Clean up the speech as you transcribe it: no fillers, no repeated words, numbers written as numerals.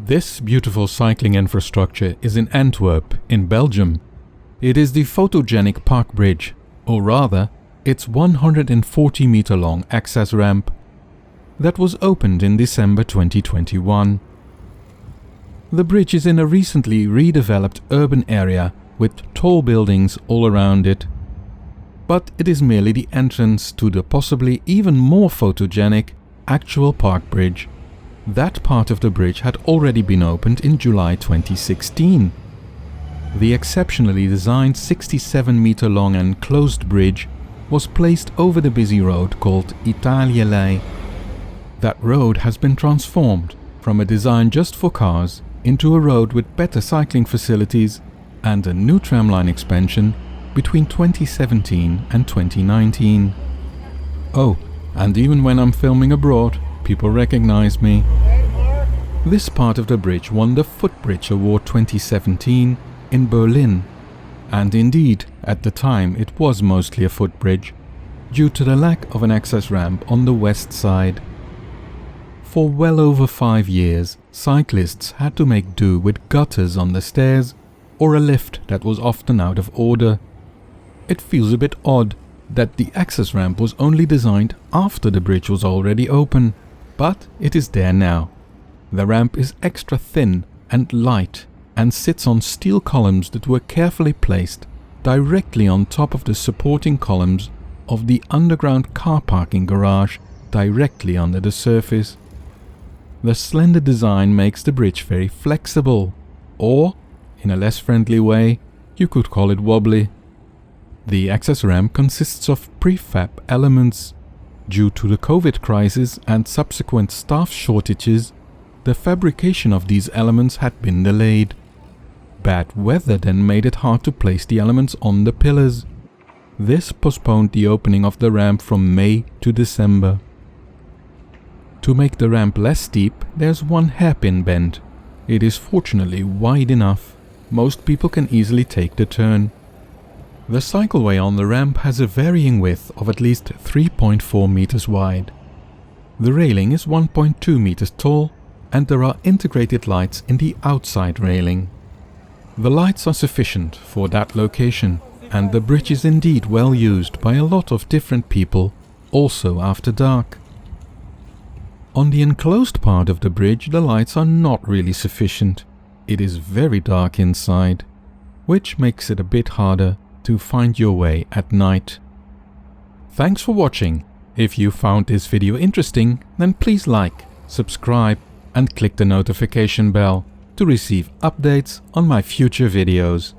This beautiful cycling infrastructure is in Antwerp, in Belgium. It is the photogenic park bridge, or rather, its 140-meter long access ramp that was opened in December 2021. The bridge is in a recently redeveloped urban area with tall buildings all around it, but it is merely the entrance to the possibly even more photogenic actual park bridge. That part of the bridge had already been opened in July 2016. The exceptionally designed 67-meter long and closed bridge was placed over the busy road called Italialei. That road has been transformed from a design just for cars into a road with better cycling facilities and a new tramline expansion between 2017 and 2019. Oh, and even when I'm filming abroad, people recognize me. This part of the bridge won the Footbridge Award 2017 in Berlin, and indeed, at the time it was mostly a footbridge, due to the lack of an access ramp on the west side. For well over 5 years, cyclists had to make do with gutters on the stairs or a lift that was often out of order. It feels a bit odd that the access ramp was only designed after the bridge was already open, but it is there now. The ramp is extra thin and light and sits on steel columns that were carefully placed directly on top of the supporting columns of the underground car parking garage directly under the surface. The slender design makes the bridge very flexible, or, in a less friendly way, you could call it wobbly. The access ramp consists of prefab elements. Due to the COVID crisis and subsequent staff shortages, the fabrication of these elements had been delayed. Bad weather then made it hard to place the elements on the pillars. This postponed the opening of the ramp from May to December. To make the ramp less steep, there's one hairpin bend. It is fortunately wide enough. Most people can easily take the turn. The cycleway on the ramp has a varying width of at least 3.4 meters wide. The railing is 1.2 meters tall, and there are integrated lights in the outside railing. The lights are sufficient for that location, and the bridge is indeed well used by a lot of different people, also after dark. On the enclosed part of the bridge, the lights are not really sufficient. It is very dark inside, which makes it a bit harder to find your way at night. Thanks for watching. If you found this video interesting, then please like, subscribe and click the notification bell to receive updates on my future videos.